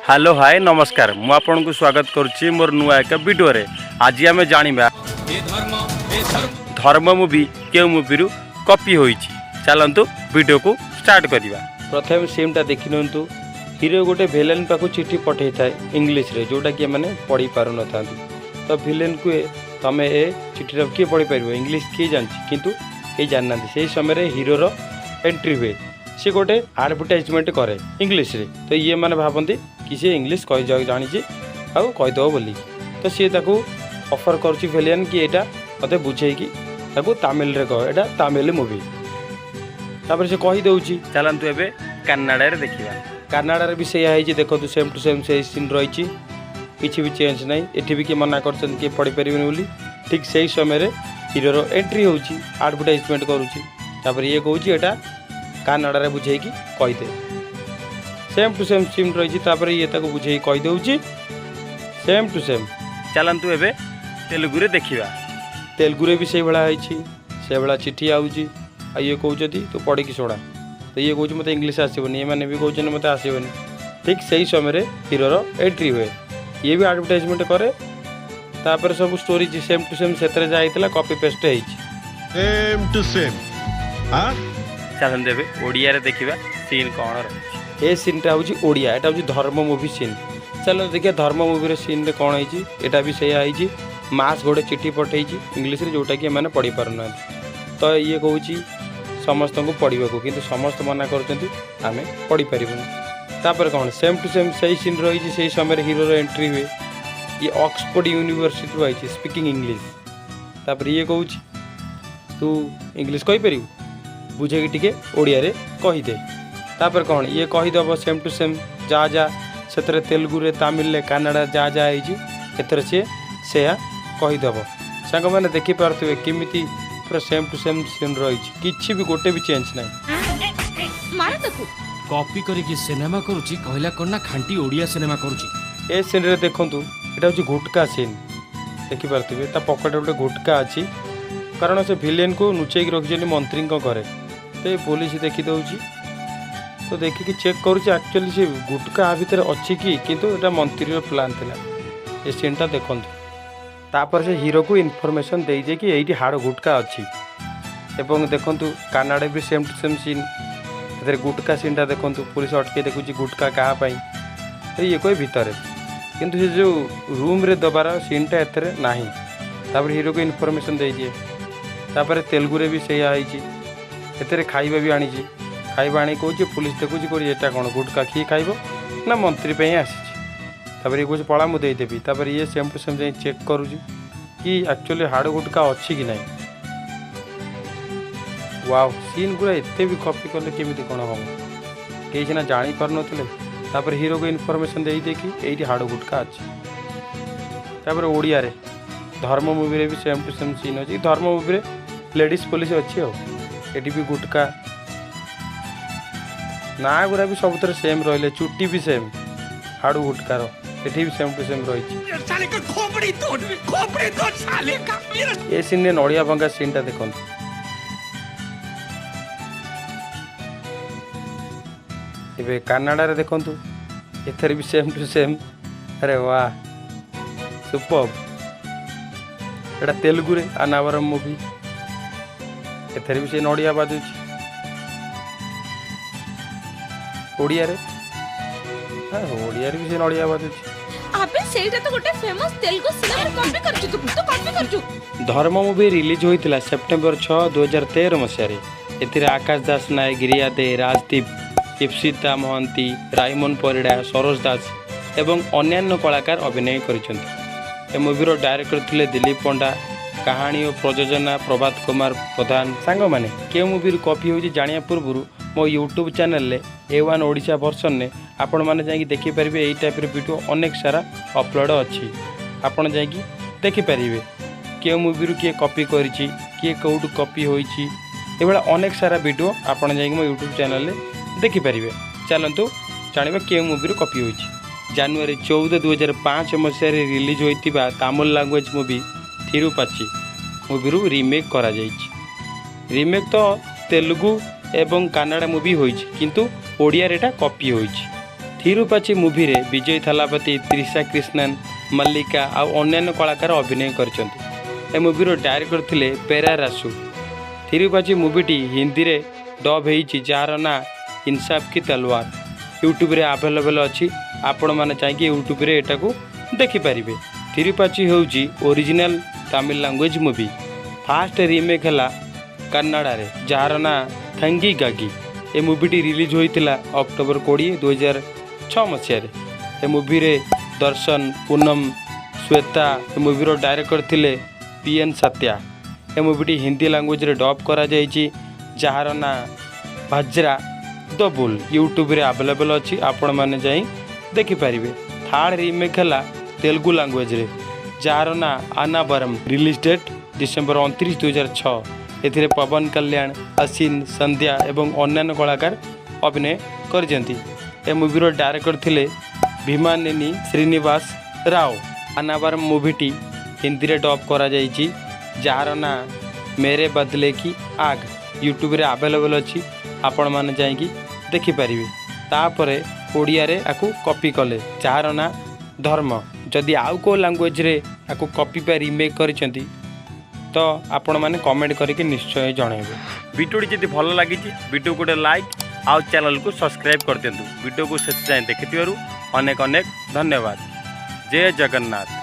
Hello hi नमस्कार मु आपन को स्वागत करुच्ची मोर नुआ एक वीडियो रे। आज आम जाना धर्म मूवी के मूवी रु कॉपी होईची। चलतु वीडियो को स्टार्ट करिवा। प्रथम सीनटा देखि नंतु हीरो गोटे विलेन पाखु चिट्ठी पठे थाए इंग्लिश रे जोटा कि माने पढ़ी पारु न थांती। तो विलेन को तमे ए चिट्ठी किए पढ़ी पारिबो इंग्लिश किए जानछि किंतु के जानना से समय रे हीरो रो एंट्री हुए सी गोटे एडवर्टाइजमेंट करे इंग्लिश रे। तो ये माने भाबंती कि से इंग्लिश कहि जानि आउ कहीदेव बोली। तो सी ताकू ऑफर करुच्ची विलेन कि एटा मते बुझेकी ताकू तमिल रे कह एटा तमिल मूवी। तापर से कहि दउची चलंतु एबे कन्नाडा रे देखिबा। कन्नाडा रे भी सेया है देखो सेम टू सेम से सीन रही किसी भी चेंज नहीं। एठी भी कि मना करछन कि पढ़ी परिबेन बोली। ठीक सही समय रे हीरो रो एंट्री होउची एडवर्टाइजमेंट करूची। तापर ये कहूची एटा कन्नाडा रे बुझेकी कहि दे सेम टू सेम सीन रही। तापर ये ताको बुझे कहि दउची सेम टू सेम। चलंतु एबे तेलुगु रे देखिबा। तेलुगु रे भी से भला आइछि से भला चिट्ठी आउची आ ये कहउचती तू पढ़ी कि सोडा। तो ये कहउची मते इंग्लिश आसीबनी ए माने भी कहउचन मते आसीबनी। ठीक सही समय रे हीरो रो एंट्री हुए ये भी एडवर्टाइजमेंट करे। तापर सब स्टोरी सेम टू सेम सेतरे जाइतला कॉपी पेस्ट हेइछि सेम टू सेम। हां चलन देबे ओडिया रे देखिबा सीन कोन रे। ए सीनटा होची ओडिया एटा होची धर्म मूवी सीन। चलो देखिए धर्म मूवी रे सीन रे कोन हेइछि एटा भी सेया हेइछि। मास गोटे चिट्ठी पठेइछि इंग्लिश रे जोटा कि माने पढ़ी पारु ना। तो ये कहउछि समस्त को पढ़िबा किंतु समस्त मना करछंती आमे पढ़ी परिबुनी। तापर कोन सेम टू सेम सही सीन रही सही समय हीरो रो एंट्री हुए ये ऑक्सफोर्ड यूनिवर्सिटी रो आइछि स्पीकिंग इंग्लिश। तापर ये कहउछि तू इंग्लिश कहि परिबु बुझे कि टिके ओडिया रे कहि दे। तापर कोन ये कहि दबो सेम टू सेम जा जा सेतरे तेलुगु रे तमिल रे कन्नड़ा जा जा आइछि एतरे सेया कहि दबो। संग माने देखि पारथुवे किमिति पूरा सेम टू सेम सीन रही किछि भी गोटे भी चेंज नाही। मार तकू कॉपी करिकी सिनेमा करूची कहला कोना खांटी ओडिया सिनेमा करूची। ए सीन रे देखंतु एटा होची गुटका सीन देखि पारथुवे ता पॉकेट गोटे गुटका अछि कारण से विलेन को नुचै कि रखिजनी मंत्री को करे। तो पुलिस देखी दउची तो देखिकी चेक करुच्ची एक्चुअली से गुटका आ भितर अच्छी कि किंतु एटा मंत्री प्लान थिला। ये सीनटा देखंतु तापर से हीरो को इनफॉरमेशन दे दे कि एठी हाड़ गुटका अच्छी एवं देखंतु कन्नाडा भी सेम टू सेम सीन एथरे गुटका सीनटा देखंतु पुलिस अटके देखुची गुटका कहा पाई तो ये कोई भितर किंतु से जो रूम रे दबार सीनटा एथरे नाही। तापर हीरो को इनफॉरमेशन दे दिए। तापर तेलुगु रे भी सेया आइछि एथरे खाइबा भी आनिछि खाइबा आनी कहूँ पुलिस देखुची कोई एटा कौन गुटका किए खाइब ना मंत्री पे आसी। तापर ये कहूँ पड़ा मुझे देदेवी। तापर ये सेम टू सेम जाई चेक करुँच कि एक्चुअली हाड़ गुटका अच्छी कि नहीं। वाओ सीन गुड़ा एते भी कॉपी कले केमिति कौन हम कहीं सीना जानी पार नथिले। तापर हीरो को इनफॉरमेशन दे दे कि एठी हाड़ गुटका अच्छी। तापर ओडिया रे धर्म मूवी रे भी सेम टू सेम सीन अछि। धर्म मूवी रे लेडीज पुलिस अच्छी हो एटी भी गुटका ना गुरा भी सब तरह सेम रहिले चुट्टी भी सेम हाड़ू गुटकार एटी भी सेम टू सेम रही। ए सीन ने नड़िया भंगा सीनटा देखंतु एबे कन्नाडा रे देखंतु एथरे भी सेम टू सेम। अरे वाह सुपर्ब। एटा तेलुगु रे अनावरम मूवी एथरे भी से नड़िया बाजुची ओडिया रे ओडिया रे भी से नड़िया बाजुची। अबे सेटा तो गोटे फेमस तेलुगु सिनेमा कॉपी करछु तू तो कॉपी करछु। धर्म मूवी रिलीज होइतिला सेप्टेम्बर 6 2013 मसिया रे। एथिरे आकाश दास नायक गिरिया दे राजदीप इप्सिता महंती रायमन परिडा सरोज दास एवं अन्यान्य कलाकार अभिनय करिसंती। ए मूवीर डायरेक्टर थिले दिलीप पंडा कहानी और प्रयोजना प्रभात कुमार प्रधान। सांग माने के मूवी कॉपी होची जानिया पूर्व मो यूट्यूब चैनल ले A1 ओडिशा वर्सन ने आपण माने जाई देखि परिबे। एई टाइप रे वीडियो अनेक सारा अपलोड अछि आपण जाई देखि परिबे के मूवी रू के कॉपी करिछि के कोड कॉपी होईछि एबेला अनेक सारा वीडियो आपण जाई मो यूट्यूब चैनल ले देखि परिबे। चलंतु जानिबा के मूवी रू कॉपी होईछि। जनवरी 14 2005 मसिया रे रिलीज होइतिबा Tamil language movie Thirupaachi movie रू रीमेक करा जाइछि। रीमेक तो तेलुगु एवं कन्नड़ा मूवी होइछि किंतु ओडिया रे एटा कॉपी होइछि। थिरुपाची मूवी रे विजय थालापति त्रिशा कृष्णन मल्लिका आउ अन्य कलाकार अभिनय कर मूवीर डायरेक्टर थिले पेरा रासु। थिरुपाची मूवीटी हिंदी रे डब होईची जार ना इंसाफ की तलवार। यूट्यूब रे अवेलेबल अच्छी आपण मैंने चाहिए यूट्यूब रे एटा को देखिपारे। थिरुपाची होउची original Tamil language movie. Fast remake है कन्नड़ा रे जार ना थंगी गागी। ए मूवीटी रिलीज होइतिला अक्टोबर 20 2006 मसीह। ए मूवी रे दर्शन पूनम श्वेता ए मूवीर डायरेक्टर थिले पीएन सत्या। ए मूवीटी हिंदी लैंग्वेज रे डब करा जाइची जार ना भजरा द बुल। यूट्यूब रे अवेलेबल अच्छी आपण मैंने जाई देखिपारे। थर्ड रिमेक है तेलुगु लैंग्वेज रे जार ना अनावरम। Release date December 29 2006। एथिरे पवन कल्याण असिन संध्या एवं अन्य कलाकार अभिनय करजंती। ए मूवीर डायरेक्टर थिले भीमानेनी श्रीनिवास राव। अनावरम मूवीटी हिंदी रे डब करा जाइची जार ना मेरे बदले की आग। यूट्यूब रे अवेलेबल अच्छी आपण मैंने जाइकी देखिपारे। तापरे ओडिया रे आकु कॉपी कले जार ना धर्म। जदि आउ को लैंग्वेज रे आकु कॉपी पे रिमेक करिसेंती तो आपण माने कमेंट करके निश्चय जणाइबे। वीडियो जदि भल लागी वीडियो गोटे लाइक आउ चैनल को सब्सक्राइब कर दिंतु। वीडियो को शेष जाए देखिथिबारु अनेक अनेक धन्यवाद। जय जगन्नाथ।